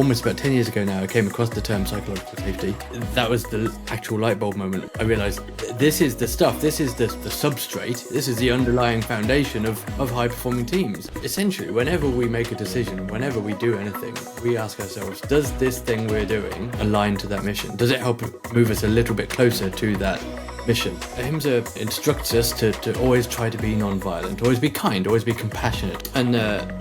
almost about 10 years ago now, I came across the term psychological safety. That was the actual light bulb moment. I realized this is the stuff, this is the substrate, this is the underlying foundation of high performing teams. Essentially, whenever we make a decision, whenever we do anything, we ask ourselves, does this thing we're doing align to that mission? Does it help move us a little bit closer to that mission? Ahimsa instructs us to always try to be non-violent, always be kind, always be compassionate. And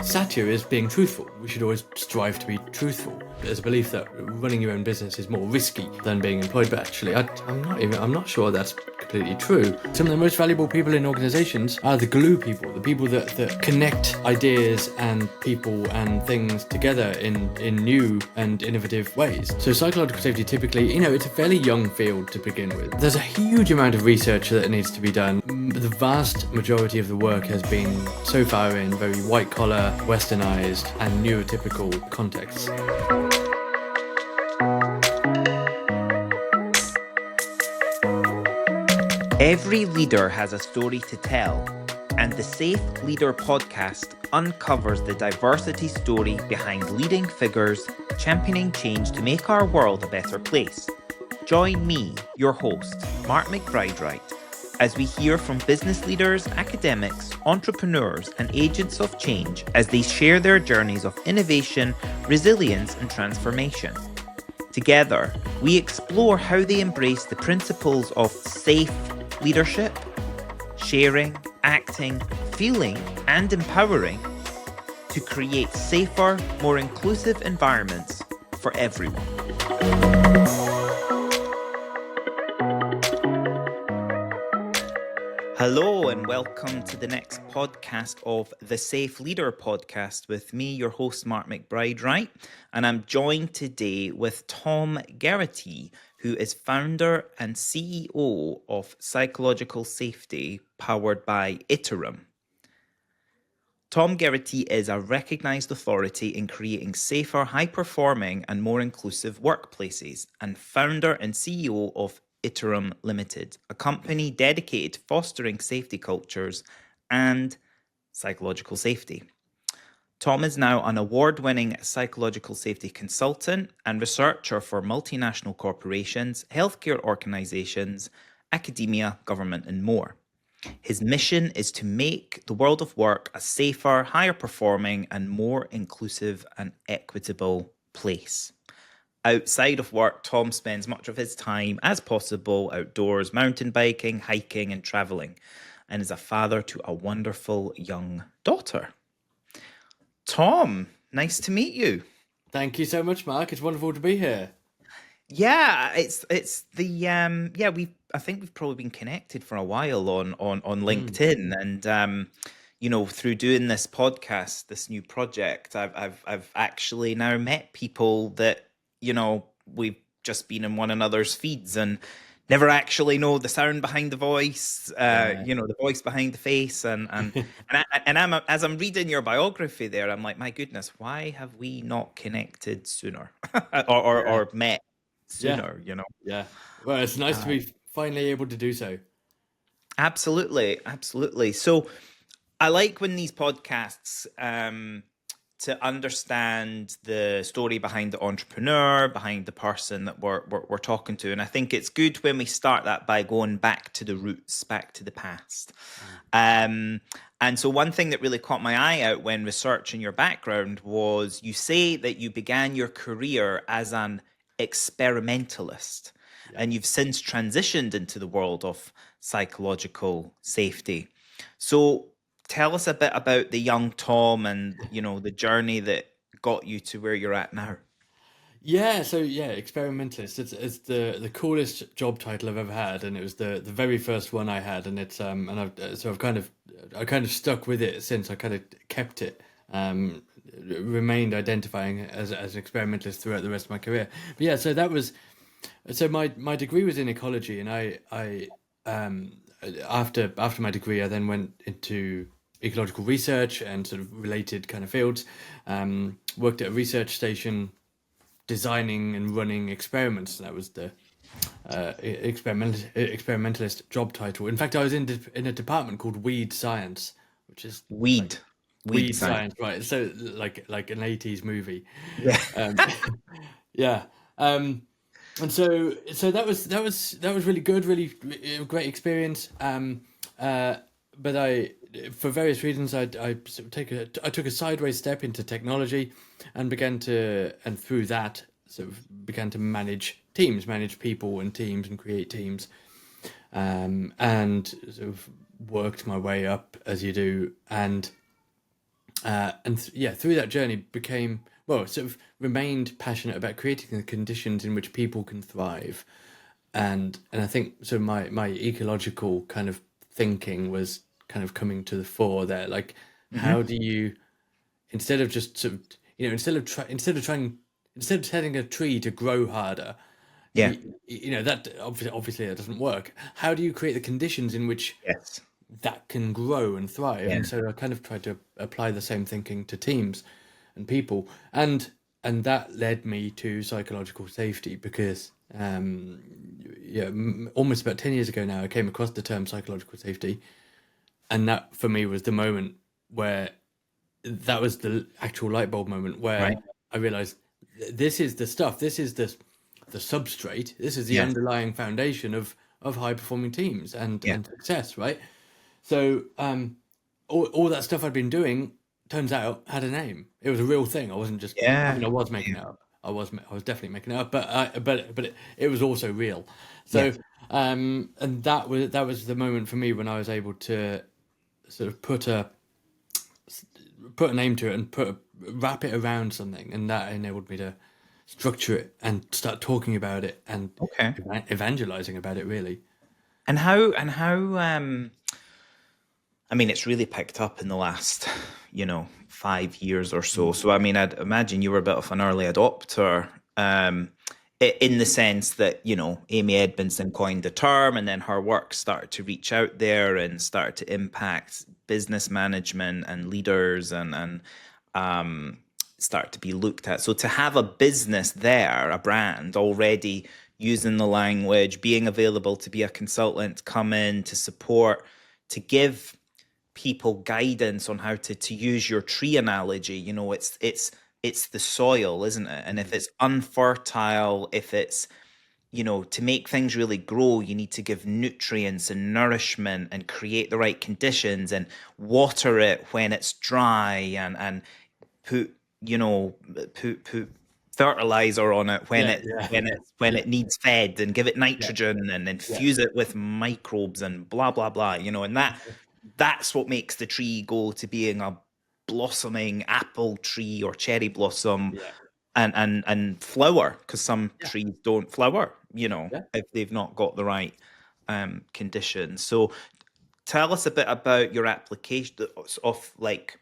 satya is being truthful. We should always strive to be truthful. There's a belief that running your own business is more risky than being employed, but actually I'm not sure that's completely true. Some of the most valuable people in organizations are the glue people, the people that connect ideas and people and things together in new and innovative ways. So psychological safety typically, it's a fairly young field to begin with. There's a huge amount of research that needs to be done. The vast majority of the work has been so far in very white collar, westernized and neurotypical contexts. Every leader has a story to tell, and the Safe Leader podcast uncovers the diversity story behind leading figures championing change to make our world a better place. Join me, your host, Mark McBride-Wright, as we hear from business leaders, academics, entrepreneurs, and agents of change as they share their journeys of innovation, resilience, and transformation. Together, we explore how they embrace the principles of safe leadership, sharing, acting, feeling, and empowering to create safer, more inclusive environments for everyone. Hello and welcome to the next podcast of the Safe Leader podcast with me, your host, Mark McBride-Wright, and I'm joined today with Tom Geraghty, who is founder and CEO of Psychological Safety, powered by Iterum. Tom Geraghty is a recognised authority in creating safer, high-performing and more inclusive workplaces, and founder and CEO of Iterum Limited, a company dedicated to fostering safety cultures and psychological safety. Tom is now an award-winning psychological safety consultant and researcher for multinational corporations, healthcare organizations, academia, government, and more. His mission is to make the world of work a safer, higher performing, and more inclusive and equitable place. Outside of work, Tom spends much of his time as possible outdoors, mountain biking, hiking, and traveling, and is a father to a wonderful young daughter. Tom, nice to meet you. Thank you so much, Mark. It's wonderful to be here. Yeah, it's the I think we've probably been connected for a while on LinkedIn, and through doing this podcast, this new project, I've actually now met people that we've just been in one another's feeds and never actually know the sound behind the voice, the voice behind the face, and as I'm reading your biography there, I'm like, my goodness, why have we not connected sooner or met sooner? Yeah. Well, it's nice to be finally able to do so. Absolutely. So I like when these podcasts to understand the story behind the entrepreneur, behind the person that we're talking to. And I think it's good when we start that by going back to the roots, back to the past. And so one thing that really caught my eye out when researching your background was you say that you began your career as an experimentalist, and you've since transitioned into the world of psychological safety. So tell us a bit about the young Tom and, the journey that got you to where you're at now. Yeah, experimentalist. It's the coolest job title I've ever had, and it was the very first one I had, and it's I've kind of stuck with it since. I kind of kept it, remained identifying as an experimentalist throughout the rest of my career. But yeah, so my degree was in ecology, and I after my degree I then went into ecological research and sort of related kind of fields. Worked at a research station designing and running experiments. That was the experimentalist job title. In fact, I was in a department called Weed Science, which is Weed. Weed Weed science. science, right? So like an 80s movie. Yeah. Um, yeah. And so that was really good, really great experience. But for various reasons, I sort of I took a sideways step into technology, and through that sort of began to manage people and teams, and create teams, and sort of worked my way up as you do, and through that journey became, well, sort of remained passionate about creating the conditions in which people can thrive, and I think so. My ecological kind of thinking was kind of coming to the fore there. Like, how Hmm. do you, instead of just sort of, instead of telling a tree to grow harder, Yeah. that obviously that doesn't work. How do you create the conditions in which Yes. that can grow and thrive? Yeah. And so I kind of tried to apply the same thinking to teams and people, and that led me to psychological safety, because almost about 10 years ago now I came across the term psychological safety, and that for me was the moment where, that was the actual light bulb moment where Right. I realized, this is the stuff, this is the substrate, this is the Yes. underlying foundation of high performing teams Yeah. and success, right? So all that stuff I'd been doing, turns out, had a name. It was a real thing. I wasn't just, I Yeah. mean, I was making it up. I was definitely making it up, but it was also real. So Yes. and that was the moment for me when I was able to sort of put a name to it and wrap it around something, and that enabled me to structure it and start talking about it and Okay. evangelizing about it, really. And how I mean, it's really picked up in the last, 5 years or so. So, I mean, I'd imagine you were a bit of an early adopter, in the sense that, Amy Edmondson coined the term, and then her work started to reach out there and started to impact business management and leaders, and start to be looked at. So to have a business there, a brand already using the language, being available to be a consultant, come in to support, to give people guidance on how to use your tree analogy. It's the soil, isn't it? And if it's unfertile, if it's, to make things really grow, you need to give nutrients and nourishment and create the right conditions and water it when it's dry, and put you know put fertilizer on it when Yeah, it yeah, when yeah, it needs fed, and give it yeah, nitrogen and yeah, infuse it with microbes and blah blah blah, and that's what makes the tree go to being a blossoming apple tree or cherry blossom, yeah, and flower, because some yeah, trees don't flower, yeah. if they've not got the right conditions. So tell us a bit about your application of, like,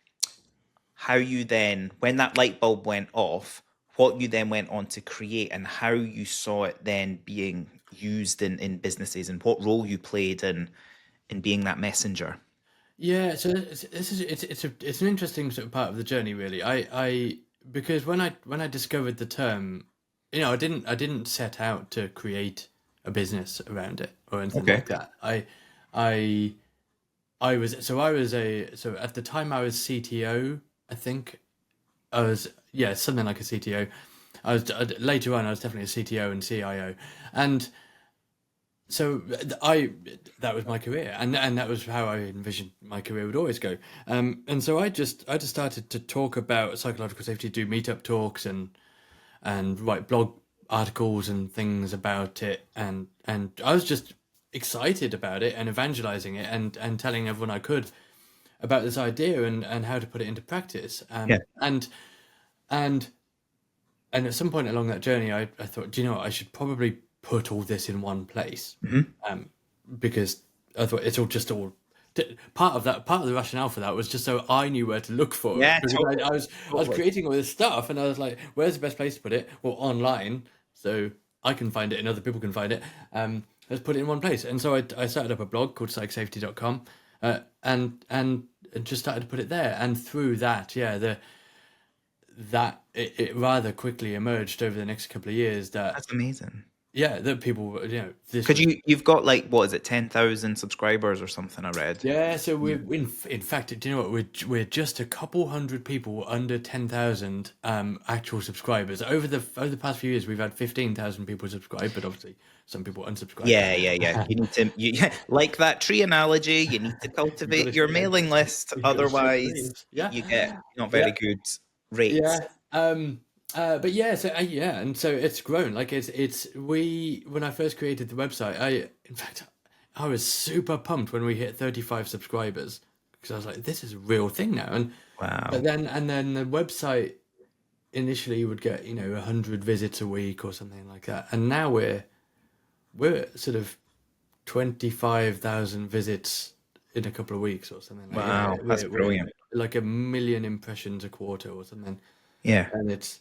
how you then, when that light bulb went off, what you then went on to create, and how you saw it then being used in businesses, and what role you played in being that messenger. Yeah, so it's an interesting sort of part of the journey, really. I Because when I discovered the term, I didn't set out to create a business around it or anything Okay. like that. I I was at the time I was CTO. I think I was, yeah, something like a CTO. Later on I was definitely a CTO and CIO, and so I that was my career, and that was how I envisioned my career would always go. And so I just started to talk about psychological safety, do meetup talks, and write blog articles and things about it, and I was just excited about it and evangelizing it, and telling everyone I could about this idea, and how to put it into practice. Yeah. And and at some point along that journey, I thought, do you know what, I should probably put all this in one place, Hmm. um, because I thought it's all just all part of the rationale for that was just so I knew where to look for it, Yeah, because totally. I was Totally. creating all this stuff, and I was like, where's the best place to put it? Well, online, so I can find it and other people can find it. Let's put it in one place. And so I started up a blog called psychsafety.com, and just started to put it there, and through that, yeah, it rather quickly emerged over the next couple of years that, That's amazing. yeah, that people, this Because was. you've got like, what is it, 10,000 subscribers or something? I read. Yeah, so we're in fact, do you know what? We're just a couple hundred people under 10,000 actual subscribers. Over the past few years, we've had 15,000 people subscribe, but obviously some people unsubscribe. Yeah. You need to, like that tree analogy. You need to You've got cultivate to your yeah, mailing list, you got to show the otherwise leaves. Yeah, you get not very yeah, good rates. yeah. But yeah, so yeah, and so it's grown. Like it's we when I first created the website, in fact I was super pumped when we hit 35 subscribers because I was like, this is a real thing now. And Wow. but then the website initially would get 100 visits a week or something like that, and now we're sort of 25,000 visits in a couple of weeks or something like Wow, that's we're brilliant. like 1 million impressions a quarter or something, Yeah. and it's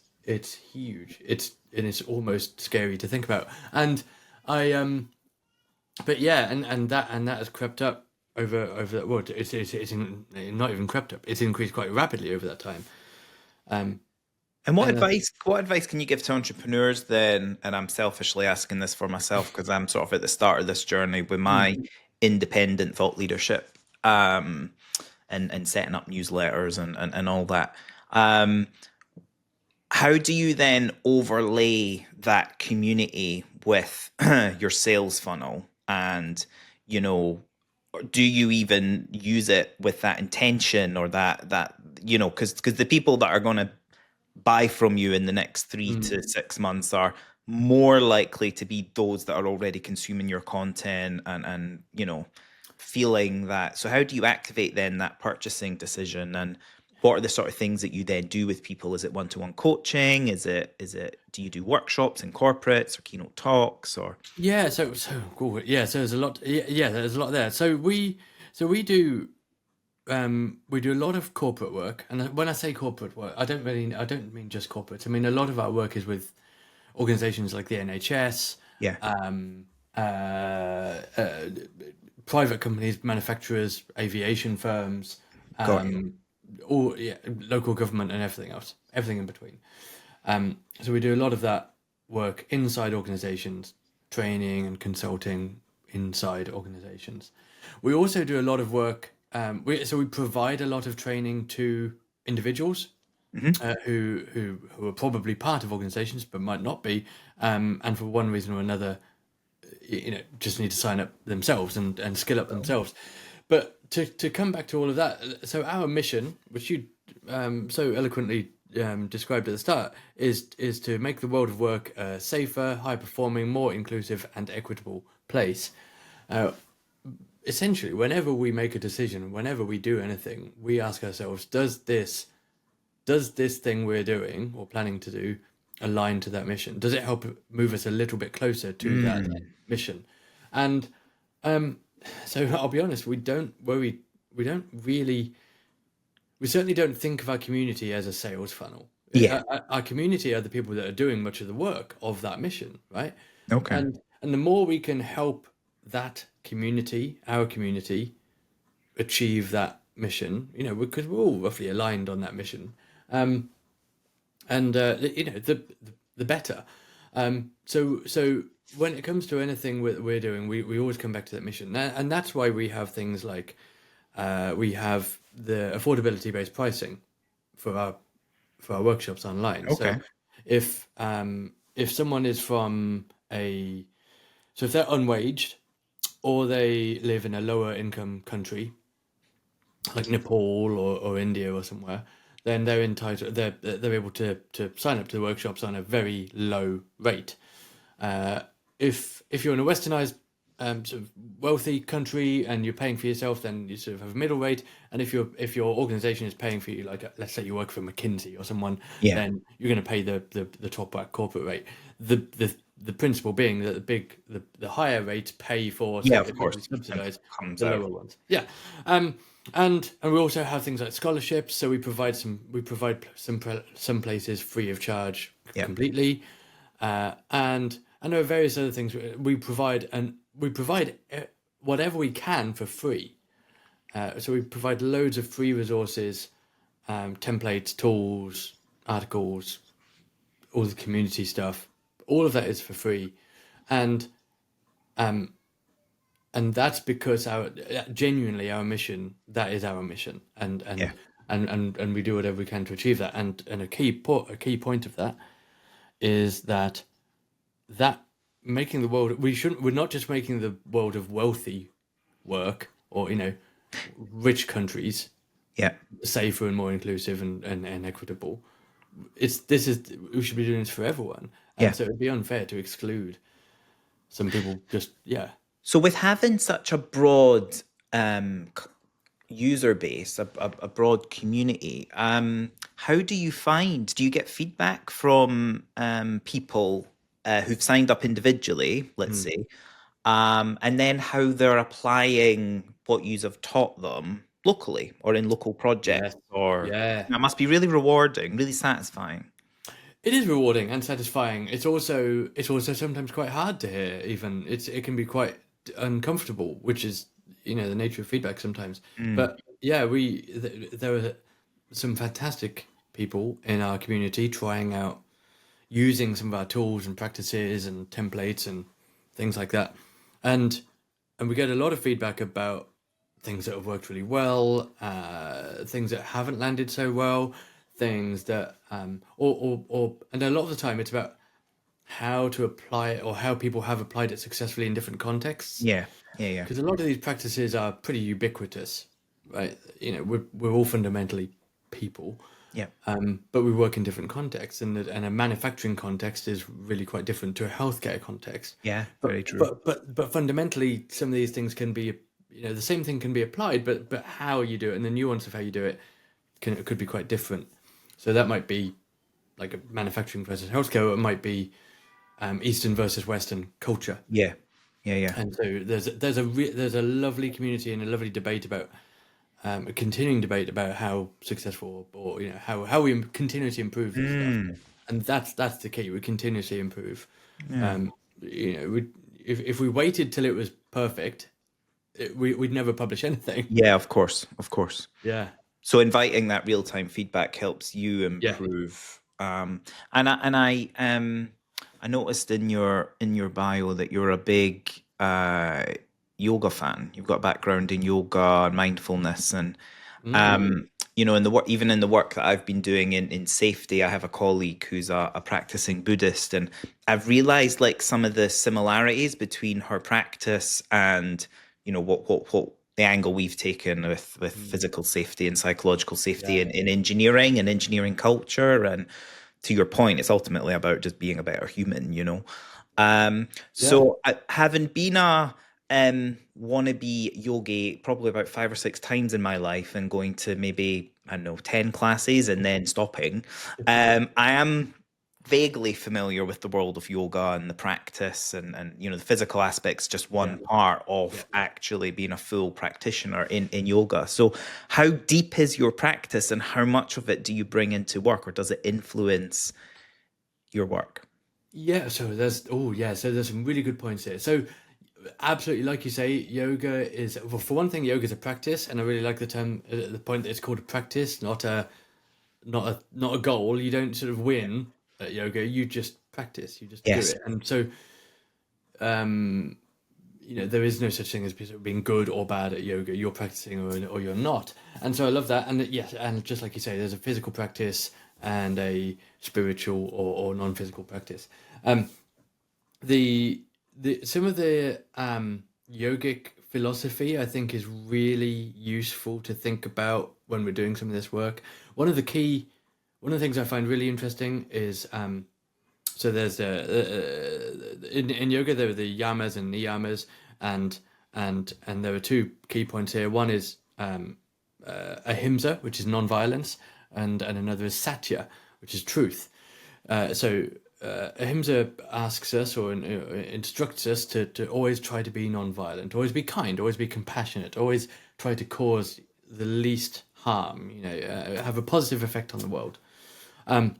huge. It's almost scary to think about. And I but yeah, and that has crept up over that. Well, not even crept up. It's increased quite rapidly over that time. Um, And what and advice can you give to entrepreneurs then? And I'm selfishly asking this for myself because I'm sort of at the start of this journey with my independent thought leadership, and setting up newsletters and all that. Um, how do you then overlay that community with your sales funnel? And, you know, do you even use it with that intention, or that because the people that are going to buy from you in the next 3 to 6 months are more likely to be those that are already consuming your content and feeling that. So how do you activate then that purchasing decision, and what are the sort of things that you then do with people? Is it one-to-one coaching? Is it do you do workshops in corporates or keynote talks? Or yeah, so cool. Yeah, so there's a lot. Yeah, there's a lot there. So we do a lot of corporate work, and when I say corporate work, I don't mean just corporate. I mean a lot of our work is with organizations like the NHS, yeah. uh, uh, private companies, manufacturers, aviation firms, Got you. all local government, and everything in between. So we do a lot of that work inside organizations, training and consulting inside organizations. We also do a lot of work. We provide a lot of training to individuals who are probably part of organizations but might not be, and for one reason or another, just need to sign up themselves and skill up themselves. But to come back to all of that, so our mission, which you so eloquently described at the start, is to make the world of work a safer, high performing, more inclusive and equitable place. Essentially, whenever we make a decision, whenever we do anything, we ask ourselves, does this thing we're doing or planning to do align to that mission? Does it help move us a little bit closer to that mission? And so I'll be honest, we don't worry. We certainly don't think of our community as a sales funnel. Yeah. Our community are the people that are doing much of the work of that mission, right? Okay. And the more we can help that community, our community, achieve that mission, because we're all roughly aligned on that mission, and the better. So when it comes to anything we're doing, we always come back to that mission, and that's why we have things like we have the affordability based pricing for our workshops online. So Okay. if someone is from if they're unwaged or they live in a lower income country like Nepal or India or somewhere, then they're entitled. They're able to sign up to the workshops on a very low rate. If you're in a westernized sort of wealthy country and you're paying for yourself, then you sort of have a middle rate. And if your organization is paying for you, like let's say you work for McKinsey or someone, Yeah. then you're going to pay the top corporate rate. The principle being that the higher rates pay for Yeah, say of course. subsidize Comes the out. lower ones. Yeah. And we also have things like scholarships. So we provide some places free of charge Yeah. completely, and there are various other things we provide, and we provide whatever we can for free. So we provide loads of free resources, templates, tools, articles, all the community stuff. All of that is for free. and um, and that's because our genuinely our mission, that is our mission, Yeah. and we do whatever we can to achieve that. And a key point of that is that making the world, we're not just making the world of wealthy work, or rich countries Yeah. safer and more inclusive and equitable. We should be doing this for everyone, Yeah. and so it'd be unfair to exclude some people. Just So with having such a broad um, c- user base, a broad community, how do you find? Do you get feedback from people who've signed up individually, let's Mm. say, and then how they're applying what you have taught them locally or in local projects? Yes, Or yeah. that must be really rewarding, really satisfying. It is rewarding and satisfying. It's also sometimes quite hard to hear. Even it can be quite uncomfortable, which is the nature of feedback sometimes. Mm, But yeah, there are some fantastic people in our community trying out using some of our tools and practices and templates and things like that, and we get a lot of feedback about things that have worked really well, things that haven't landed so well, things that and a lot of the time it's about how to apply it or how people have applied it successfully in different contexts. yeah, yeah, yeah. Because a lot of these practices are pretty ubiquitous, right? We're all fundamentally people, Yeah. but we work in different contexts, and a manufacturing context is really quite different to a healthcare context. Yeah, very But true. fundamentally, some of these things can be, the same thing can be applied, but how you do it and the nuance of how you do it could be quite different. So that might be like a manufacturing versus healthcare, or it might be Eastern versus Western culture. Yeah, yeah, yeah. And so there's a lovely community and a lovely debate about a continuing debate about how successful, or how we continuously improve this stuff, Mm, and that's the key. We continuously improve. yeah. um if we waited till it was perfect, we'd never publish anything. Yeah, of course, of course. Yeah, So inviting that real time feedback helps you yeah. improve. I noticed in your bio that you're a big yoga fan. You've got a background in yoga and mindfulness, and Mm. in the work, even in the work that I've been doing in safety, I have a colleague who's a practicing Buddhist, and I've realized like some of the similarities between her practice and what the angle we've taken with Mm. physical safety and psychological safety Yeah, in engineering and engineering culture. And to your point, it's ultimately about just being a better human. yeah. Having been a wannabe yogi probably about 5 or 6 times in my life and going to maybe, I don't know, 10 classes and then stopping, I am vaguely familiar with the world of yoga and the practice, and the physical aspects just Yeah, one part yeah. of actually being a full practitioner in yoga. So how deep is your practice and how much of it do you bring into work, or does it influence your work? Yeah, so there's some really good points here. So absolutely, like you say, yoga is, well, for one thing, yoga is a practice, and I really like the term, the point that it's called a practice, not a goal. You don't sort of win at yoga. You just practice. You just do Yes. it. And so, there is no such thing as being good or bad at yoga. You're practicing, or you're not. And so I love that. And yes, and just like you say, there's a physical practice and a spiritual or non-physical practice. Um, the some of the yogic philosophy, I think, is really useful to think about when we're doing some of this work. One of the things I find really interesting is, so there's in yoga there are the yamas and niyamas, and there are two key points here. One is ahimsa, which is non-violence, and another is satya, which is truth. Ahimsa asks us, or instructs us, to always try to be non-violent, always be kind, always be compassionate, always try to cause the least harm. Have a positive effect on the world. And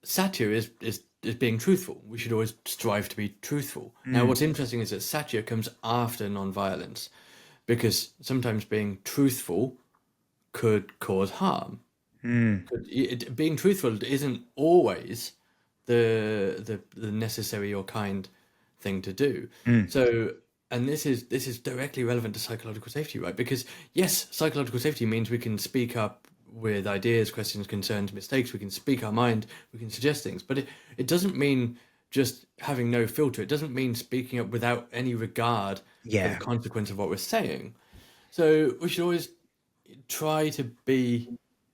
satya is being truthful. We should always strive to be truthful. Now, Mm, what's interesting is that satya comes after non-violence, because sometimes being truthful could cause harm. mm, Being truthful isn't always the necessary or kind thing to do. So, and this is directly relevant to psychological safety, right? Because yes, psychological safety means we can speak up with ideas, questions, concerns, mistakes. We can speak our mind. We can suggest things, but it doesn't mean just having no filter. It doesn't mean speaking up without any regard for the Yeah. consequence of what we're saying. So we should always try to be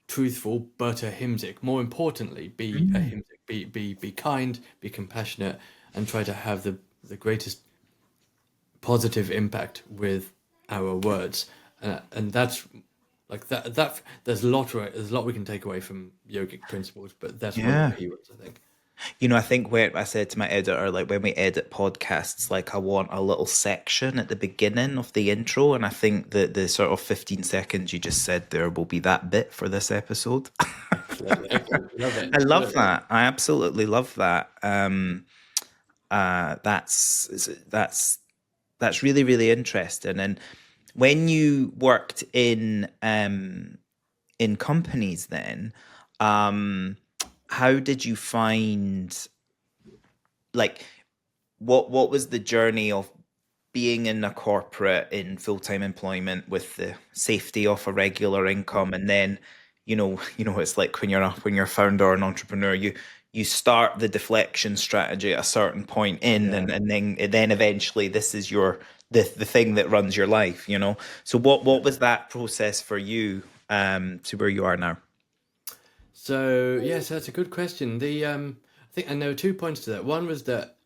truthful, but ahimsic. More importantly, be ahimsic. Be kind, be compassionate, and try to have the greatest positive impact with our words. And that's like that. There's a lot. There's a lot we can take away from yogic principles, but that's one of Yeah. the key ones, I think. You know, I think when I said to my editor, like when we edit podcasts, like I want a little section at the beginning of the intro. And I think that the sort of 15 seconds you just said there will be that bit for this episode. Excellent, excellent. Love it. I love Love it. that. I absolutely love that. That's really, really interesting. And when you worked in companies then, how did you find, like, what was the journey of being in a corporate in full-time employment with the safety of a regular income, and then it's like when you're a founder or an entrepreneur, you start the deflection strategy at a certain point in, Yeah. and then eventually this is the thing that runs your life, so what was that process for you to where you are now? So yes, that's a good question. I think, and there were 2 points to that. One was that,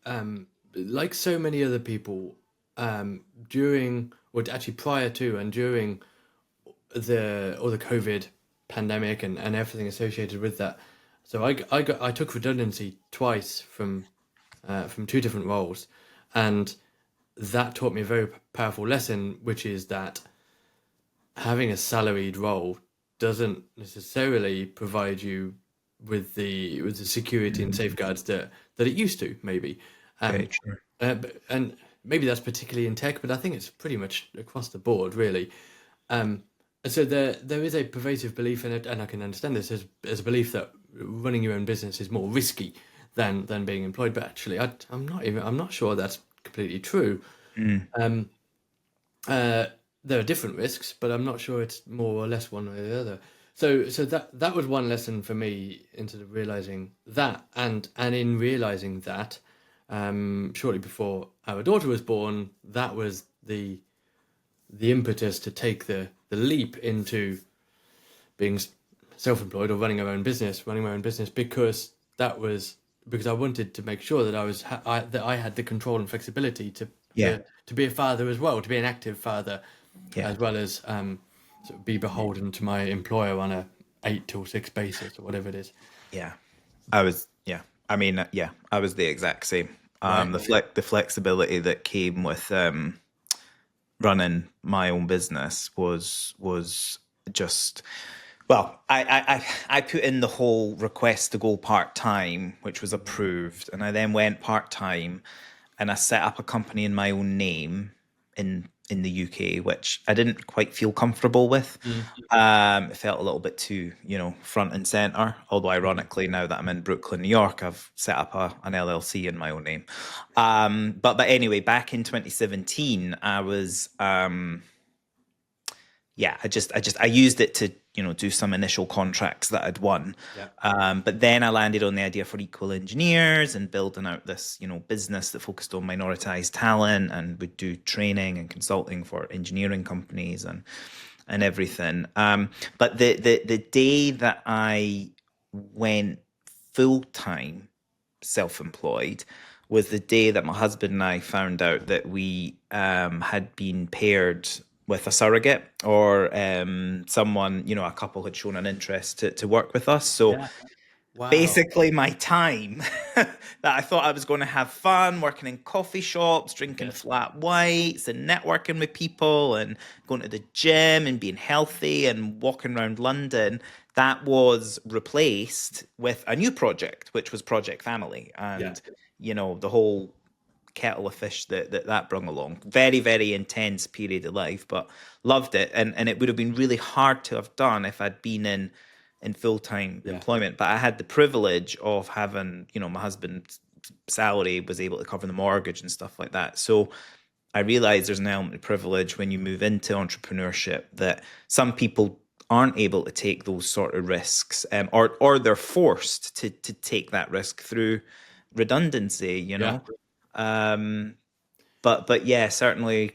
like so many other people, during, or actually prior to and during the COVID pandemic and everything associated with that. So I took redundancy twice from 2 different roles, and that taught me a very powerful lesson, which is that having a salaried role doesn't necessarily provide you with the security and safeguards that it used to, maybe. Very true. And maybe that's particularly in tech, but I think it's pretty much across the board, really. And so there is a pervasive belief in it, and I can understand this as a belief that running your own business is more risky than being employed. But actually, I'm not sure that's completely true. There are different risks, but I'm not sure it's more or less one way or the other. So that was one lesson for me into realizing that, and in realizing that, shortly before our daughter was born, that was the impetus to take the leap into being self-employed or running my own business, because I wanted to make sure that that I had the control and flexibility to be a father as well, to be an active father, Yeah. as well as sort of be beholden to my employer on a 8 till 6 basis or whatever it is. Yeah. I mean, I was the exact same. Right. The flexibility that came with running my own business was just, well, I put in the whole request to go part-time, which was approved, and I then went part-time, and I set up a company in my own name in the UK, which I didn't quite feel comfortable with. It felt a little bit too, front and center. Although ironically, now that I'm in Brooklyn, New York, I've set up an LLC in my own name. But anyway, back in 2017, I was, I used it to, do some initial contracts that I'd won. Yeah. But then I landed on the idea for Equal Engineers and building out this, business that focused on minoritized talent and would do training and consulting for engineering companies and everything. But the day that I went full-time self-employed was the day that my husband and I found out that we had been paired with a surrogate, or someone, a couple had shown an interest to work with us. So Yeah. Wow. basically my time that I thought I was going to have fun working in coffee shops, drinking flat whites and networking with people and going to the gym and being healthy and walking around London, that was replaced with a new project, which was Project Family. And, the whole kettle of fish that brung along. Very, very intense period of life, but loved it. And it would have been really hard to have done if I'd been in in full-time Yeah. employment, but I had the privilege of having, my husband's salary was able to cover the mortgage and stuff like that. So I realize there's an element of privilege when you move into entrepreneurship that some people aren't able to take those sort of risks, or they're forced to take that risk through redundancy, Yeah. But yeah, certainly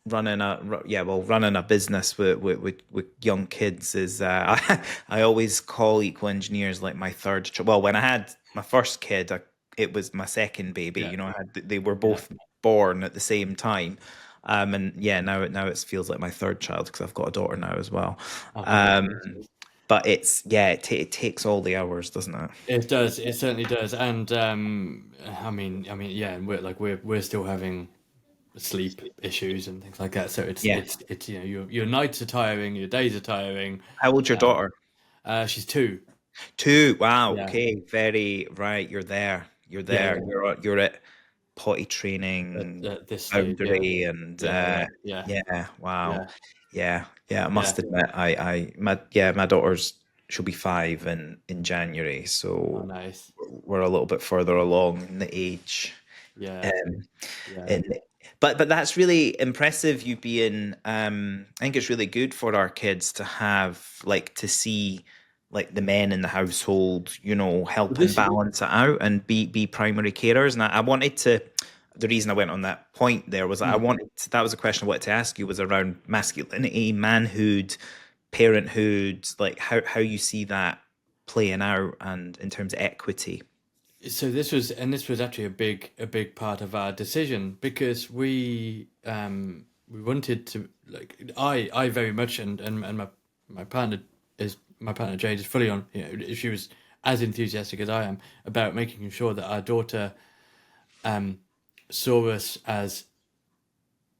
running a business with young kids is I always call eco engineers like my third well, when I had my first kid, it was my second baby. Yeah. They were Yeah. both born at the same time. And yeah, now it feels like my third child because I've got a daughter now as well. Oh, um congratulations. but it takes all the hours, doesn't it? It does. It certainly does. And yeah, and we're still having sleep issues and things like that. So Yeah. it's your nights are tiring, your days are tiring. How old's your daughter? She's 2. 2. Wow. Yeah. Okay. Very right. You're there. You're Yeah. there. Yeah. You're at potty training At this stage, yeah. boundary and Yeah. Yeah. yeah. Wow. Yeah. Yeah. Yeah. I Yeah. must admit, my daughter's she'll be 5 in January, Oh, so nice. we're a little bit further along in the age. Yeah. Um, Yeah. and but that's really impressive. You being, I think it's really good for our kids to have to see the men in the household, But helping this balance it out and be primary carers. And I wanted to. The reason I went on that point there was mm, that was a question I wanted to ask you, was around masculinity, manhood, parenthood, like how you see that playing out and in terms of equity. so this was actually a big part of our decision because we wanted to, like, I very much, and my partner Jade is fully on, she was as enthusiastic as I am about making sure that our daughter saw us as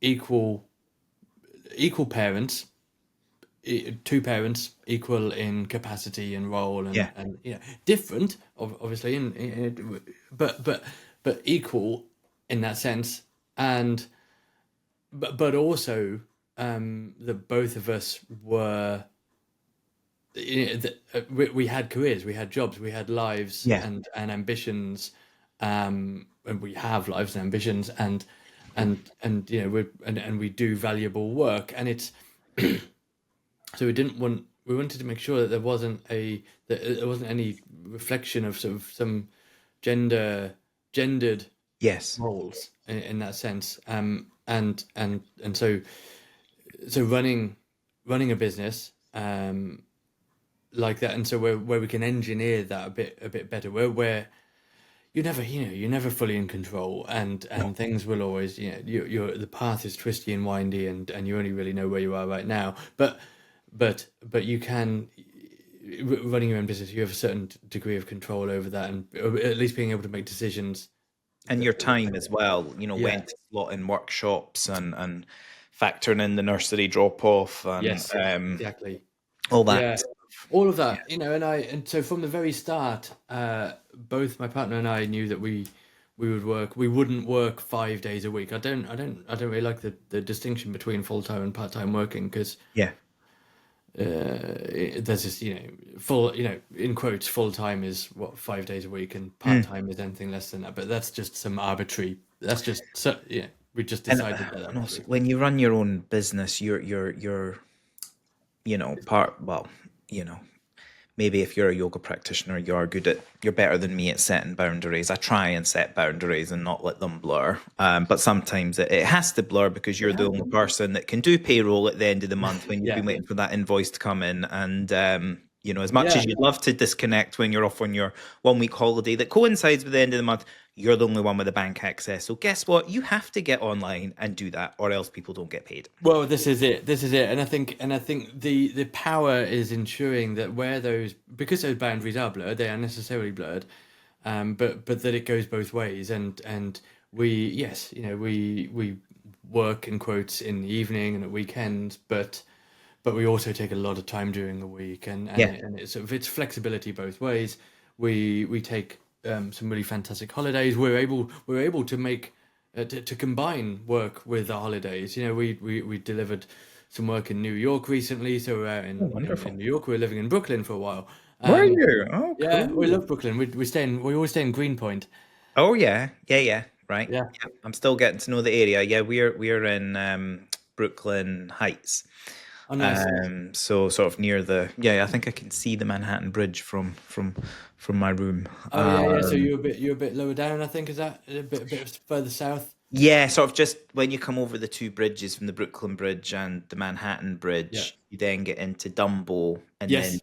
equal parents, two parents, equal in capacity and role, and Yeah. different, obviously, but equal in that sense, and but also that both of us were, we had careers, we had jobs, we had lives Yeah. and ambitions, and we have lives and ambitions, and we do valuable work, and it's so we wanted to make sure that there wasn't any reflection of sort of some gendered Yes. roles in that sense, and so running a business like that, and so where we can engineer that a bit better, where you're never fully in control, and things will always, the path is twisty and windy, and you only really know where you are right now, but you can, running your own business, you have a certain degree of control over that, and at least being able to make decisions And your time as well, yeah. when to slot in workshops and factoring in the nursery drop off and Yes, exactly. all Yeah, that. all of that, and so from the very start, both my partner and I knew that we wouldn't work 5 days a week. I don't really like the distinction between full-time and part-time working, because Yeah. there's this, full, in quotes, full-time is what, 5 days a week, and part-time is anything less than that. But that's just some arbitrary. That's just we just And, decided that. and also, when you run your own business, you're part, well, maybe if you're a yoga practitioner, you're better than me at setting boundaries. I try and set boundaries and not let them blur. But sometimes it has to blur because you're the only person that can do payroll at the end of the month when you've been waiting for that invoice to come in. And, as much as you'd love to disconnect when you're off on your 1 week holiday that coincides with the end of the month, you're the only one with the bank access. So guess what? You have to get online and do that, or else people don't get paid. Well, this is it. And I think the power is ensuring that because those boundaries are blurred, they are necessarily blurred, but that it goes both ways. And we work, in quotes, in the evening and at weekends, but we also take a lot of time during the week, and it's flexibility both ways. We take some really fantastic holidays. We're able to make to combine work with our holidays. We delivered some work in New York recently, so we're out in New York. We were living in Brooklyn for a while, Were you? Oh, Yeah, we cool. love Brooklyn. We always stay in Greenpoint. Oh yeah, yeah, yeah. Right. Yeah. Yeah. I'm still getting to know the area. Yeah, we're in Brooklyn Heights. Oh, nice. So sort of near the yeah, I think I can see the Manhattan Bridge from my room. Oh yeah, yeah. So you're a bit lower down, I think. Is that a bit further south? Yeah, sort of just when you come over the two bridges from the Brooklyn Bridge and the Manhattan Yeah. Bridge, you then get into Dumbo, and then Yes. Love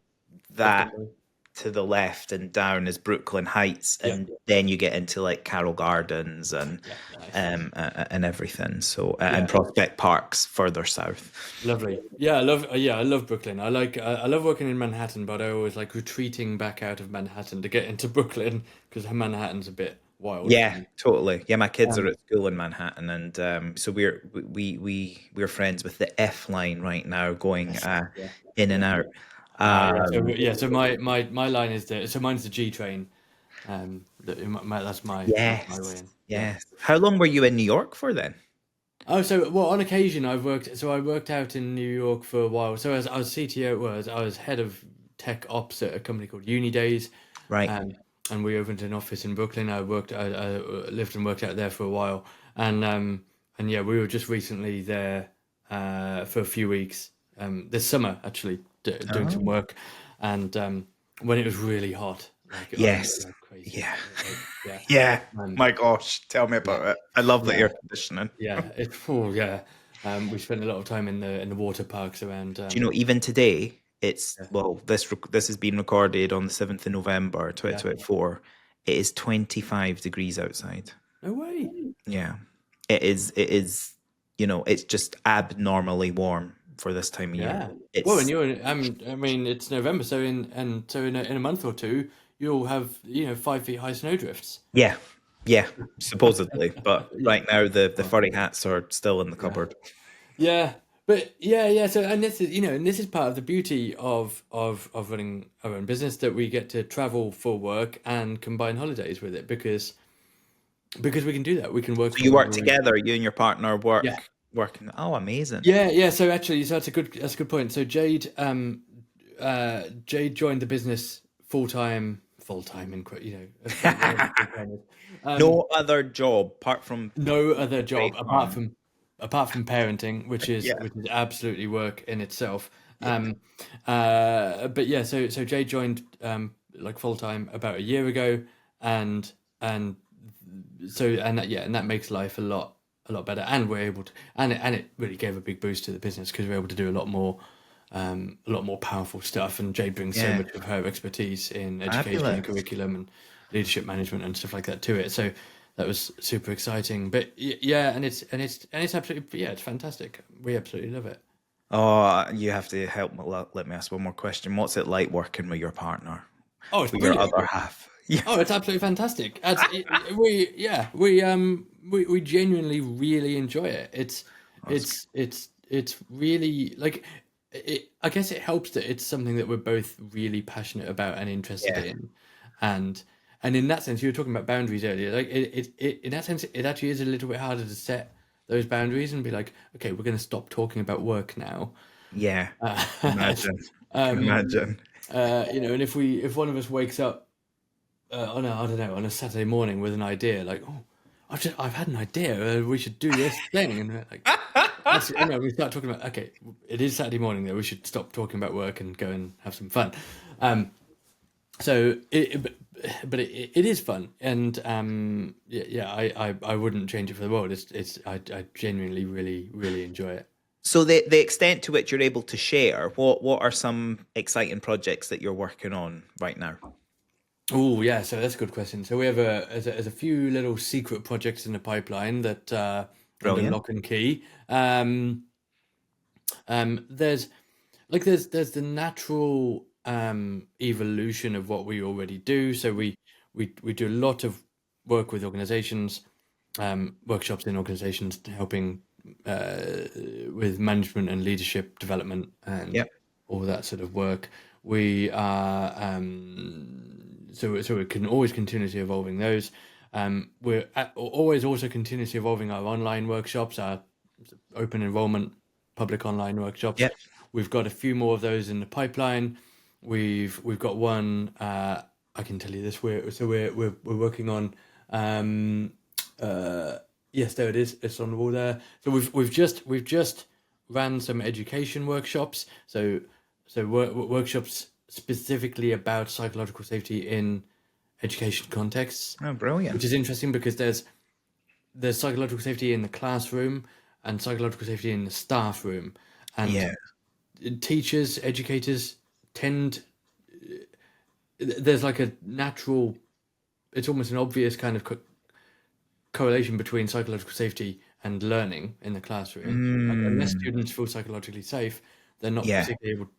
that Dumbo. to the left and down is Brooklyn Heights, Yeah. and then you get into like Carroll Gardens Yeah. Nice. and everything. So and Yeah. Prospect Park's further south. Lovely. Yeah, I love Brooklyn. I love working in Manhattan, but I always like retreating back out of Manhattan to get into Brooklyn because Manhattan's a bit wild for Yeah, me. totally. Yeah, my kids are Um, at school in Manhattan, and so we're friends with the F line right now, going yes. Yeah. in and Yeah. out. Yeah. So Um, yeah. So my line is mine's the G train. That's my way yes, in. Yeah. yes. How long were you in New York for then? Oh, so well, on occasion I've worked. So I worked out in New York for a while. So as I was CTO, I was head of tech ops at a company called Unidays, Right. um, and we opened an office in Brooklyn. I lived and worked out there for a while, and yeah, we were just recently there for a few weeks this summer actually doing some Oh, work, and when it was really hot, like yes. like crazy, Yeah. yeah, Yeah. um, My gosh, tell me yeah, about it. I love the yeah. air conditioning. Yeah, it's oh yeah. We spent a lot of time in the water parks around. Do you know, even today, it's Yeah, well, this has been recorded on the 7th of November, yeah. 2024. It is 25 degrees outside. No way. Yeah. It is, it's just abnormally warm for this time of year. Yeah. Well, and It's I mean, it's November, so in a month or two, you'll have 5 feet high snowdrifts. yeah, yeah, supposedly. But Yeah. right now the Oh, furry hats are still in the yeah. cupboard. Yeah. But yeah, yeah. So and this is part of the beauty of running our own business that we get to travel for work and combine holidays with it because we can do that. We can work So from you work wherever we. together, you and your partner Yeah. working. Oh, amazing. Yeah, yeah. So actually, that's a good point. So Jade joined the business full time in whatever full time is. Um, No other job apart from no other job Great apart Fun. from parenting, which is Yeah. absolutely work in itself. Yeah. But yeah, so Jade joined like full time about a year ago, and that makes life a lot better, and we're able to, and it really gave a big boost to the business because we're able to do a lot more powerful stuff, and Jade brings so Yeah. much of her expertise in education and Fabulous. curriculum and leadership management and stuff like that to it. So that was super exciting. But yeah, and it's absolutely, yeah, it's fantastic. We absolutely love it. Oh, you have to help me. Let me ask one more question. What's it like working with your partner, Oh, it's with your brilliant. other half? Yeah. Oh, it's absolutely fantastic. We genuinely really enjoy it. It's That's good. it's really like I guess it helps that it's something that we're both really passionate about and interested Yeah. in, and and in that sense, you were talking about boundaries earlier. Like in that sense, it actually is a little bit harder to set those boundaries and be like, okay, we're going to stop talking about work now. Yeah. Uh, Imagine. Can um, imagine. and if one of us wakes up I don't know, on a Saturday morning with an idea, like, oh, I've had an idea, we should do this thing, and we're like, we start talking about, okay, it is Saturday morning though, we should stop talking about work and go and have some fun. Um, so but it is fun, and I wouldn't change it for the world. I genuinely really really enjoy it. So the extent to which you're able to share, what are some exciting projects that you're working on right now? Oh yeah, so that's a good question. So we have a few little secret projects in the pipeline that under Brilliant. lock and key. There's the natural evolution of what we already do. So we do a lot of work with organizations, workshops in organizations, helping with management and leadership development and Yep. all that sort of work. We are so we can always continuously evolving those. Always also continuously evolving our online workshops, our open enrollment public online workshops. Yep. We've got a few more of those in the pipeline. we've got one. I can tell you this. We're working on. Yes, there it is. It's on the wall there. So we've just ran some education workshops. So workshops specifically about psychological safety in education contexts, Oh, brilliant. which is interesting because there's psychological safety in the classroom and psychological safety in the staff room, and Yeah. teachers, educators tend there's like a natural, it's almost an obvious kind of correlation between psychological safety and learning in the classroom. Like, unless students feel psychologically safe, they're not Yeah. particularly able.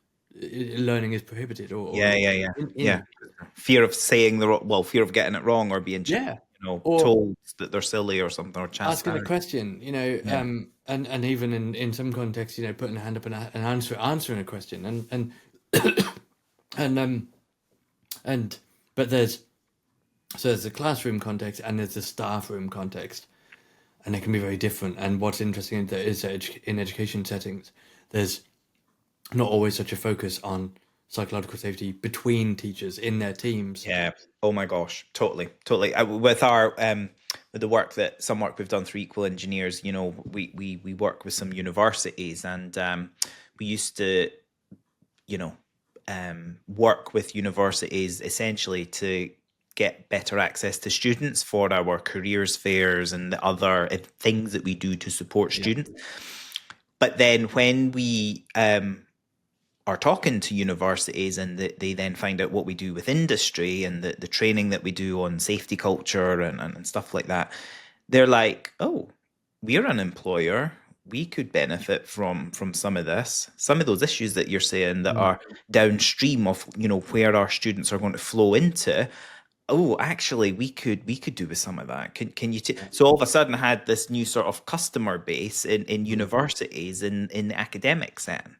Learning is prohibited, or Yeah. in Fear of saying fear of getting it wrong or being, yeah, or told that they're silly or something, or asking a chastised. question. Yeah. And even in some contexts, putting a hand up and answering a question, and and and but there's the classroom context and there's the staff room context, and they can be very different. And what's interesting is that in education settings, there's not always such a focus on psychological safety between teachers in their teams. Yeah. Oh my gosh. Totally. With the some work we've done through Equal Engineers, we work with some universities, and we used to, work with universities essentially to get better access to students for our careers fairs and the other things that we do to support Yeah. students. But then when we are talking to universities, and they then find out what we do with industry and the training that we do on safety culture and stuff like that, they're like, oh, we're an employer. We could benefit from some of this, some of those issues that you're saying that are downstream of, where our students are going to flow into. Oh, actually, we could do with some of that. Can you so all of a sudden I had this new sort of customer base in universities in the academic setting.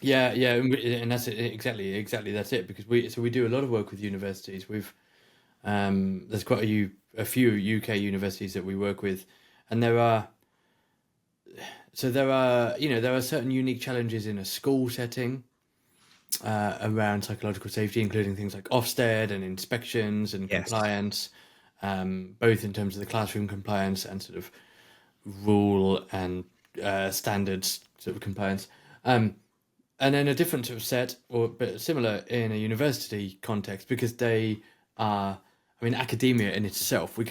Yeah, and that's it, exactly that's it, because we do a lot of work with universities. There's quite a few UK universities that we work with, and there are certain unique challenges in a school setting around psychological safety, including things like Ofsted and inspections and Yes. compliance, both in terms of the classroom compliance and sort of rule and standards sort of compliance. And then a different sort of set, or but similar in a university context, because they are, academia in itself, I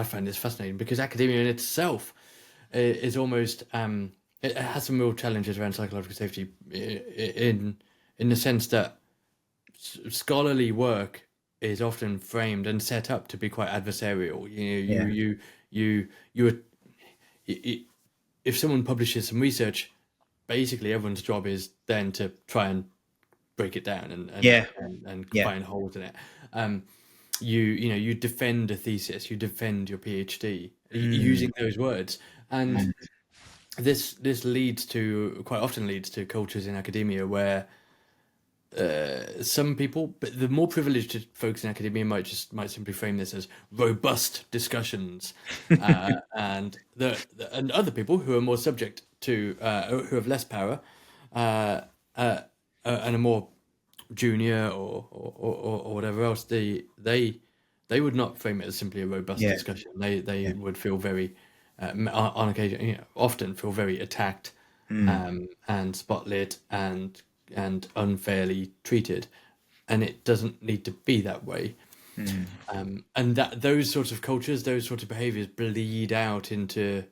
find this fascinating, because academia in itself is almost, it has some real challenges around psychological safety in the sense that scholarly work is often framed and set up to be quite adversarial. If someone publishes some research, basically everyone's job is then to try and break it down and Yeah. find holes in it. You defend a thesis, you defend your PhD using those words, and this quite often leads to cultures in academia where some people, but the more privileged folks in academia might simply frame this as robust discussions, and and other people who are more subject to who have less power, and are more junior or whatever else, they would not frame it as simply a robust Yeah. discussion. They would feel very on occasion, often feel very attacked and spotlit and unfairly treated, and it doesn't need to be that way. And that those sorts of cultures, those sorts of behaviors bleed out into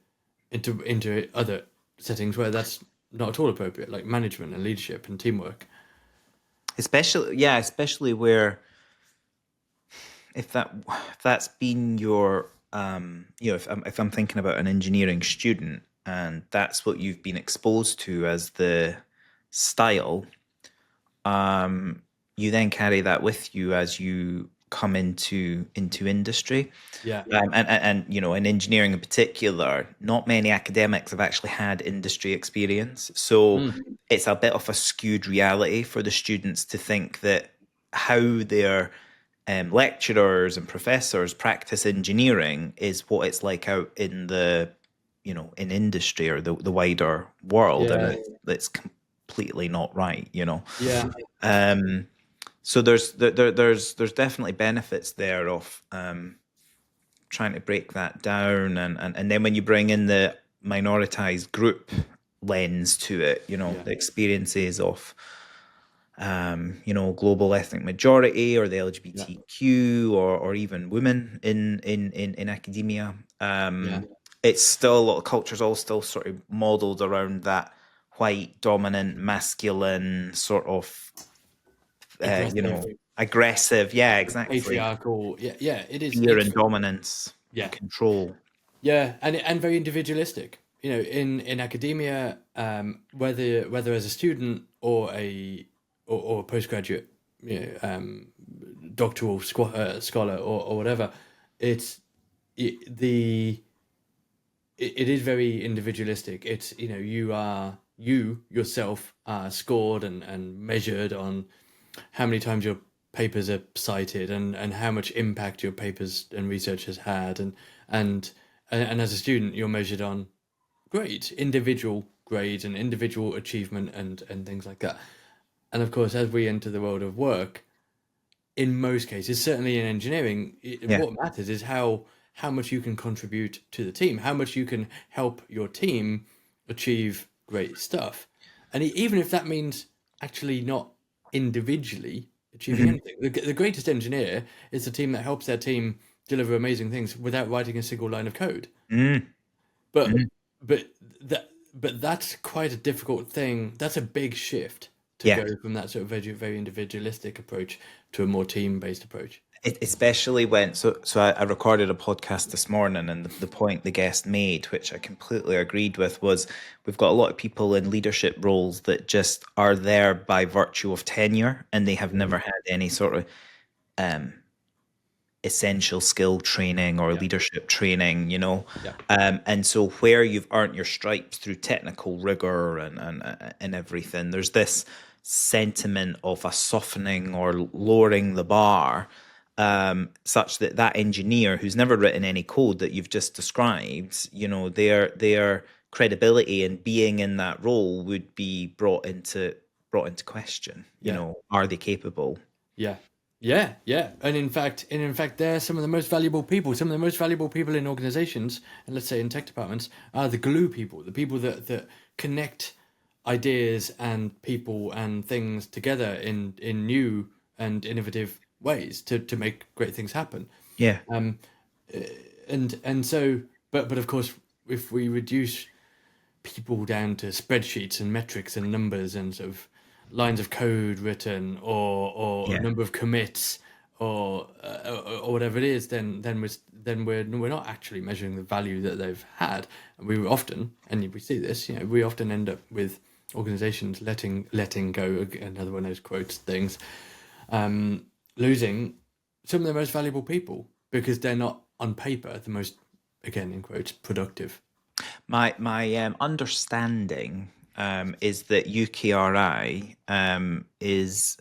other settings where that's not at all appropriate, like management and leadership and teamwork. Especially where if that's been your if I'm thinking about an engineering student and that's what you've been exposed to as the style, you then carry that with you as you come into industry. Yeah. And in engineering in particular, not many academics have actually had industry experience, so it's a bit of a skewed reality for the students to think that how their lecturers and professors practice engineering is what it's like out in the in industry or the wider world, Yeah. and it's completely not right, Yeah. So there's definitely benefits there of trying to break that down, and then when you bring in the minoritized group lens to it, the experiences of global ethnic majority or the LGBTQ or even women in academia. It's still a lot of cultures all still sort of modeled around that white, dominant, masculine sort of, Aggressive, aggressive. Yeah, exactly. patriarchal. Yeah, it is. Fear and dominance and Yeah, control. yeah, and very individualistic. In academia, whether as a student or a postgraduate, doctoral scholar or whatever, it's the it is very individualistic. It's you yourself are scored and measured on how many times your papers are cited and how much impact your papers and research has had and and as a student you're measured on individual grades and individual achievement and things like that. And of course, as we enter the world of work, in most cases, certainly in engineering, Yeah. what matters is how much you can contribute to the team, how much you can help your team achieve great stuff. And even if that means actually not individually achieving Mhm. anything, the greatest engineer is the team that helps their team deliver amazing things without writing a single line of code. Mm. But Mm. but that's quite a difficult thing. That's a big shift to Yeah. go from that sort of very individualistic approach to a more team-based approach. Especially when I recorded a podcast this morning, and the point the guest made, which I completely agreed with, was we've got a lot of people in leadership roles that just are there by virtue of tenure, and they have never had any sort of um, essential skill training or Yeah, leadership training, yeah, and so where you've earned your stripes through technical rigor and everything, there's this sentiment of a softening or lowering the bar, such that that engineer who's never written any code that you've just described, their credibility and being in that role would be brought into question. yeah, Are they capable? yeah, yeah. And in fact, they're some of the most valuable people. Some of the most valuable people in organizations, and let's say in tech departments, are the glue people, the people that connect ideas and people and things together in new and innovative ways to make great things happen. Yeah. Um, and so, but of course, if we reduce people down to spreadsheets and metrics and numbers and sort of lines of code written or a Yeah. number of commits or whatever it is, then we're not actually measuring the value that they've had. And we often, and we see this, we often end up with organizations letting go, another one of those quotes things, losing some of the most valuable people because they're not on paper the most, again in quotes, productive. My understanding is that UKRI is,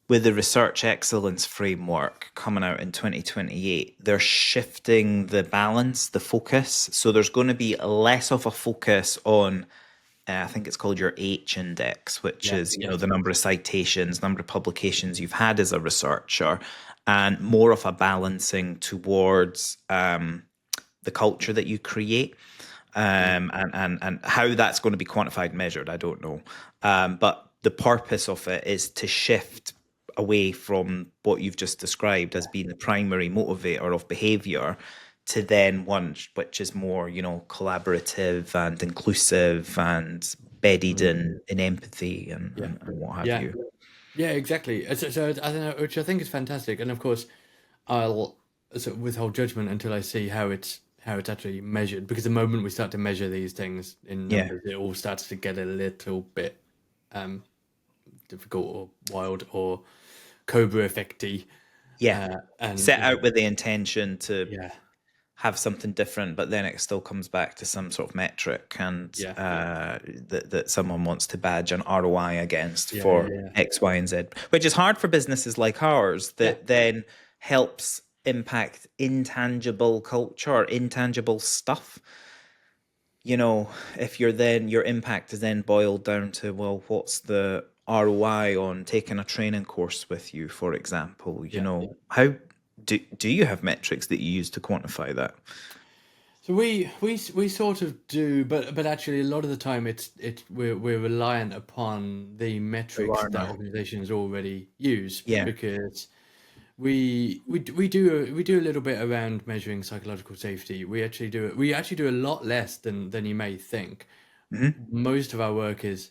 with the research excellence framework coming out in 2028, they're shifting the balance, the focus. So there's going to be less of a focus on, I think it's called your H index, which Yeah, is, yeah, the number of citations, number of publications you've had as a researcher, and more of a balancing towards the culture that you create. And how that's going to be quantified and measured, I don't know. But the purpose of it is to shift away from what you've just described as being the primary motivator of behavior to then one which is more, collaborative and inclusive and bedded in empathy yeah, and what have yeah. you. Yeah, exactly. So I don't know, which I think is fantastic. And of course, I'll sort of withhold judgment until I see how it's actually measured. Because the moment we start to measure these things in Yeah. numbers, it all starts to get a little bit um, difficult or wild or Cobra effecty. Yeah. And Set out with the intention to yeah, have something different, but then it still comes back to some sort of metric and yeah, that someone wants to badge an ROI against yeah, for yeah, X, Y, and Z, which is hard for businesses like ours yeah, that then helps impact intangible culture or intangible stuff. you know, if you're then your impact is then boiled down to, well, what's the ROI on taking a training course with you, for example? You Yeah. know, how do you have metrics that you use to quantify that? So we sort of do, but actually a lot of the time we're reliant upon the The metrics that learner. organizations already use, Yeah. because we do a little bit around measuring psychological safety. We actually do a lot less than you may think. Hmm. Most of our work is,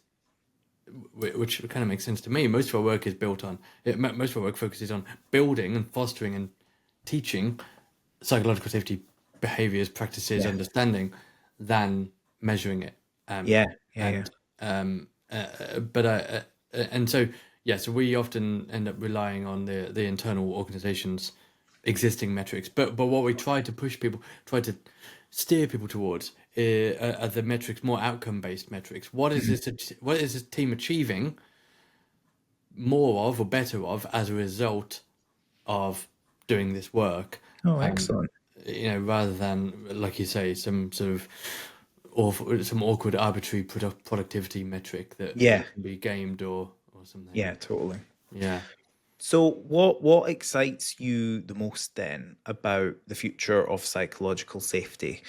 which kind of makes sense to me. Most of our work is built on most of our work focuses on building and fostering and teaching psychological safety behaviors, practices, Yeah. understanding, than measuring it. Yeah. Yeah. Yeah. And but and so yeah, so we often end up relying on the internal organization's existing metrics. But what we try to steer people towards are the metrics, more outcome based metrics. What is this team achieving more of or better of as a result of doing this work? Oh, Um, excellent. rather than, like you say, some sort of awful, some awkward arbitrary productivity metric Yeah. that can be gamed or something. Yeah, totally. Yeah. So what excites you the most then about the future of psychological safety?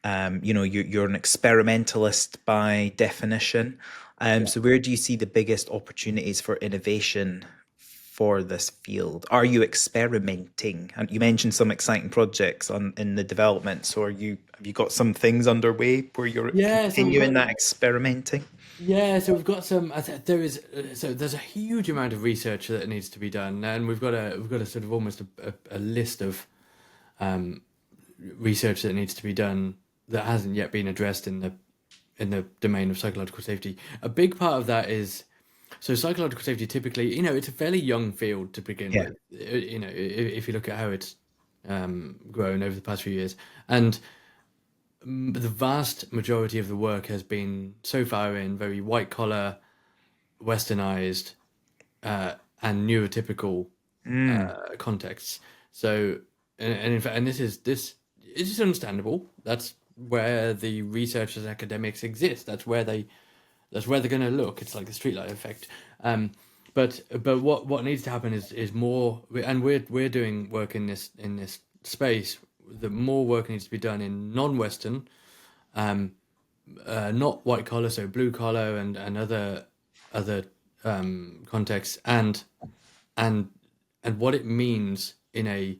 You know, you're an experimentalist by definition. Yeah. So where do you see the biggest opportunities for innovation for this field? Are you experimenting? And you mentioned some exciting projects in the development. So have you got some things underway where you're Yeah, so we've continuing got that experimenting? some. There's a huge amount of research that needs to be done, and we've got a sort of almost a list of research that needs to be done that hasn't yet been addressed in the domain of psychological safety. A big part of that is, so psychological safety typically, it's a fairly young field to begin Yeah. with. If you look at how it's grown over the past few years, and the vast majority of the work has been so far in very white collar, westernized, and neurotypical Mm. contexts. So, and in fact, and this is understandable. That's where the researchers, academics exist. That's where they're going to look. It's like the streetlight effect. But what needs to happen is more, and we're doing work in this space. The more work needs to be done in non-Western, not white collar, so blue collar and other contexts, and and what it means in a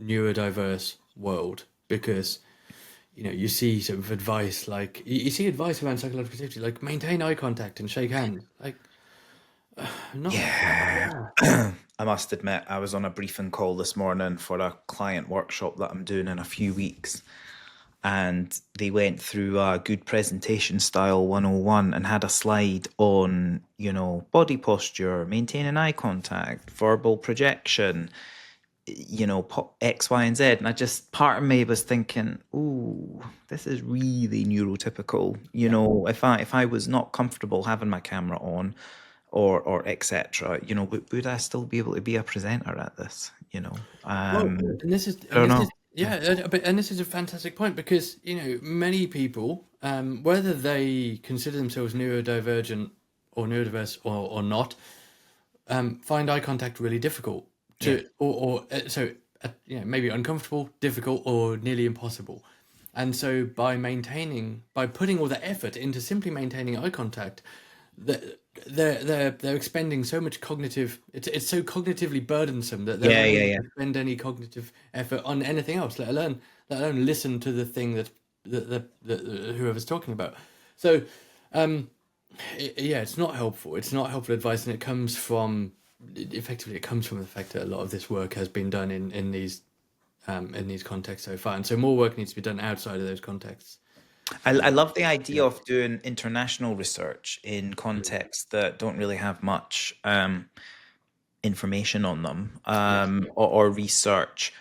neurodiverse world, because you see sort of advice, like you see advice around psychological safety, like maintain eye contact and shake hands, like not Yeah. yeah. I must admit, I was on a briefing call this morning for a client workshop that I'm doing in a few weeks. And they went through a good presentation style 101 and had a slide on, body posture, maintaining eye contact, verbal projection, X, Y, and Z. And part of me was thinking, ooh, this is really neurotypical. Yeah. If I was not comfortable having my camera on, or etc., would I still be able to be a presenter at this? Well, I and this is don't know. and this is a fantastic point, because many people, whether they consider themselves neurodivergent or neurodiverse or not, find eye contact really difficult Yeah. maybe uncomfortable, difficult, or nearly impossible. And so by putting all the effort into simply maintaining eye contact, they're expending so much cognitive. It's so cognitively burdensome that they're Yeah, yeah, unable yeah. to spend any cognitive effort on anything else, let alone listen to the thing that whoever's talking about. So, yeah, it's not helpful. It's not helpful advice, and it comes from the fact that a lot of this work has been done in these contexts so far, and so more work needs to be done outside of those contexts. I love the idea Yeah. of doing international research in contexts that don't really have much information on them, Yes. or research,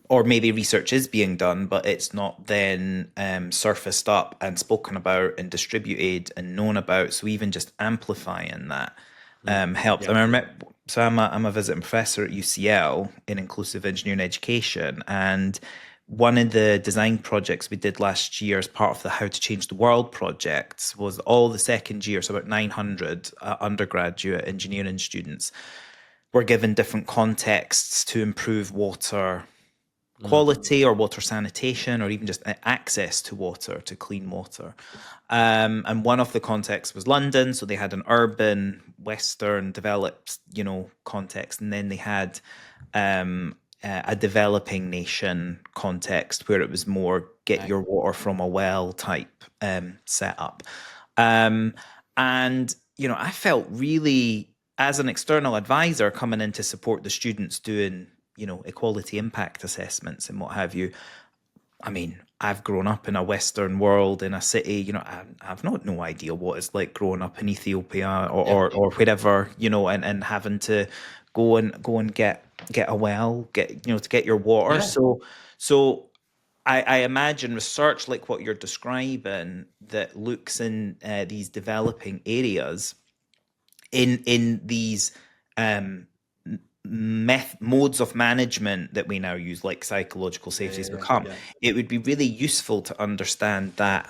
or maybe research is being done, but it's not then surfaced up and spoken about and distributed and known about. So even just amplifying that helps. Yeah. I remember, so I'm a visiting professor at UCL in inclusive engineering education, and one of the design projects we did last year as part of the How to Change the World projects was all the second year, so about 900 undergraduate engineering students were given different contexts to improve water quality or water sanitation or even just access to water, to clean water. And one of the contexts was London, so they had an urban, Western, developed, context, and then they had a developing nation context where it was more get your water from a well type setup. And I felt really, as an external advisor coming in to support the students doing equality impact assessments and what have you. I mean, I've grown up in a Western world in a city, I've not no idea what it's like growing up in Ethiopia or wherever, and having to go and get a well, to get your water. Yeah. So I imagine research like what you're describing that looks in these developing areas in these modes of management that we now use, like psychological safety has become, it would be really useful to understand that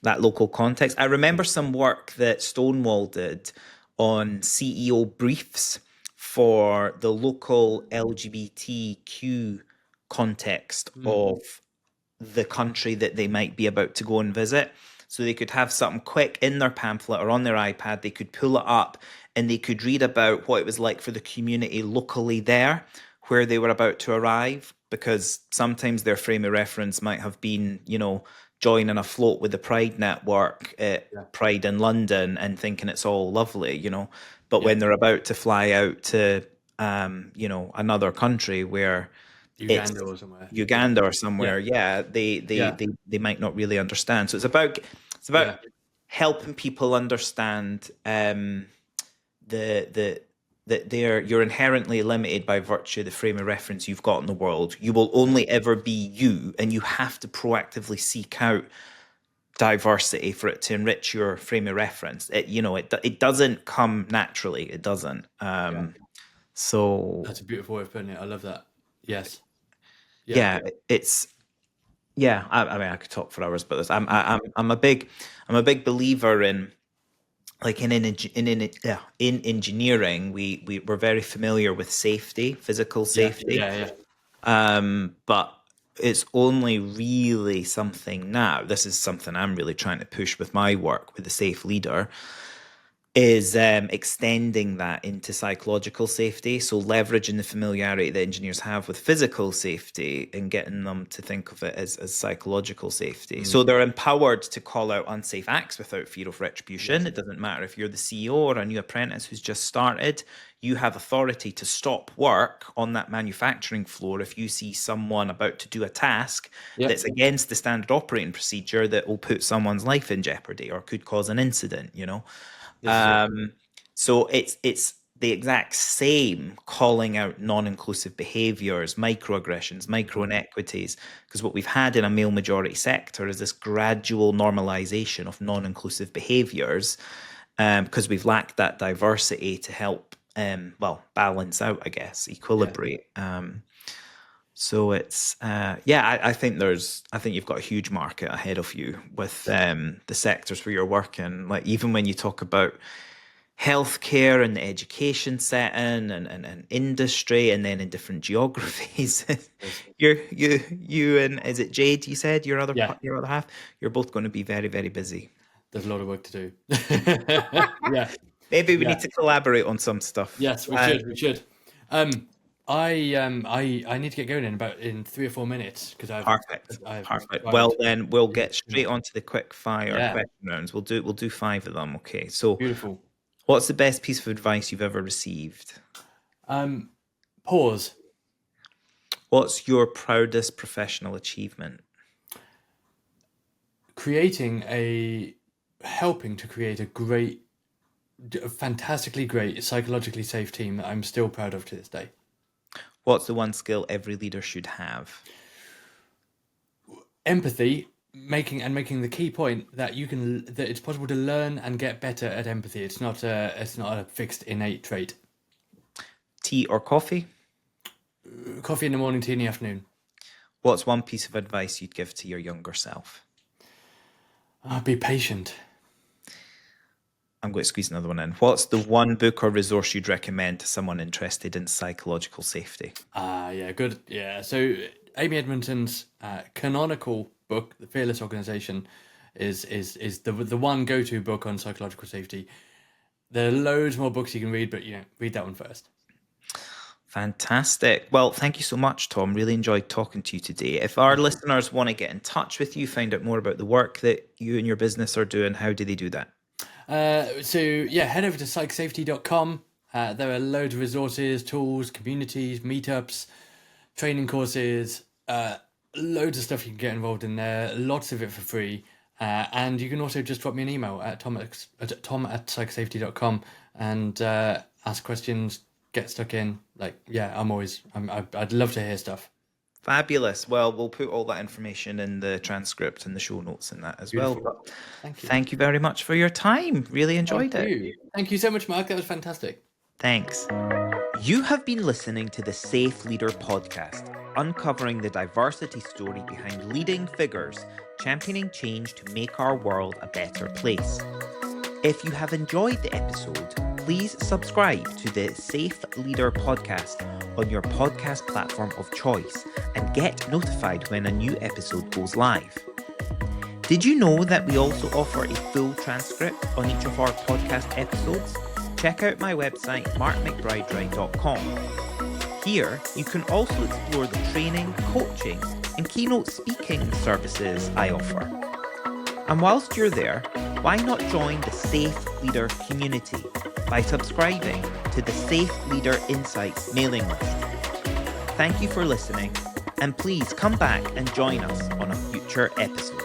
local context. I remember some work that Stonewall did on CEO briefs for the local LGBTQ context of the country that they might be about to go and visit. So they could have something quick in their pamphlet or on their iPad, they could pull it up and they could read about what it was like for the community locally there, where they were about to arrive, because sometimes their frame of reference might have been, joining a float with the Pride network at Pride in London and thinking it's all lovely, but when they're about to fly out to, another country where Uganda or somewhere. Uganda or somewhere, they might not really understand. So it's about helping people understand that you're inherently limited by virtue of the frame of reference you've got in the world. You will only ever be you, and you have to proactively seek out diversity for it to enrich your frame of reference. It doesn't come naturally. It doesn't. So that's a beautiful way of putting it. I love that. Yes. It's. Yeah, I mean, I could talk for hours about this. I'm a big believer in, like in engineering, we're very familiar with safety, physical safety. But it's only really something now. This is something I'm really trying to push with my work with the Safe Leader, is extending that into psychological safety. So leveraging the familiarity that engineers have with physical safety and getting them to think of it as psychological safety. So they're empowered to call out unsafe acts without fear of retribution. It doesn't matter if you're the CEO or a new apprentice who's just started. You have authority to stop work on that manufacturing floor if you see someone about to do a task that's against the standard operating procedure that will put someone's life in jeopardy or could cause an incident, So it's the exact same calling out non-inclusive behaviors, microaggressions, micro inequities, because what we've had in a male majority sector is this gradual normalization of non-inclusive behaviors, because we've lacked that diversity to help balance out, I guess, equilibrate. So it's I think you've got a huge market ahead of you with the sectors where you're working. Like, even when you talk about healthcare and the education setting and industry, and then in different geographies, you and, is it Jade, you said your other half, you're both going to be very, very busy. There's a lot of work to do. Maybe we need to collaborate on some stuff. Yes, we should. I need to get going in 3 or 4 minutes because I've perfect. Well, then we'll get straight onto the quick fire question rounds. We'll do 5 of them. Okay. So beautiful. What's the best piece of advice you've ever received? Pause. What's your proudest professional achievement? Helping to create a fantastically great, psychologically safe team that I'm still proud of to this day. What's the one skill every leader should have? Empathy, making the key point that that it's possible to learn and get better at empathy. It's not a fixed innate trait. Tea or coffee? Coffee in the morning, tea in the afternoon. What's one piece of advice you'd give to your younger self? Be patient. I'm going to squeeze another one in. What's the one book or resource you'd recommend to someone interested in psychological safety? Yeah, good. Yeah, so Amy Edmonton's canonical book, The Fearless Organization, is the one go-to book on psychological safety. There are loads more books you can read, but read that one first. Fantastic. Well, thank you so much, Tom. Really enjoyed talking to you today. If our listeners want to get in touch with you, find out more about the work that you and your business are doing, how do they do that? Head over to psychsafety.com. There are loads of resources, tools, communities, meetups, training courses, loads of stuff you can get involved in there, lots of it for free. And you can also just drop me an email at tom@psychsafety.com and ask questions, get stuck in. I'd love to hear stuff. Fabulous. Well, we'll put all that information in the transcript and the show notes and that as Beautiful. well. Thank you. Thank you very much for your time. Really enjoyed it. Thank you so much, Mark. That was fantastic. Thanks. You have been listening to the Safe Leader podcast, uncovering the diversity story behind leading figures championing change to make our world a better place. If you have enjoyed the episode, please subscribe to the Safe Leader podcast on your podcast platform of choice and get notified when a new episode goes live. Did you know that we also offer a full transcript on each of our podcast episodes? Check out my website, McBride-Wright.com. Here, you can also explore the training, coaching, and keynote speaking services I offer. And whilst you're there, why not join the Safe Leader community by subscribing to the Safe Leader Insights mailing list? Thank you for listening, and please come back and join us on a future episode.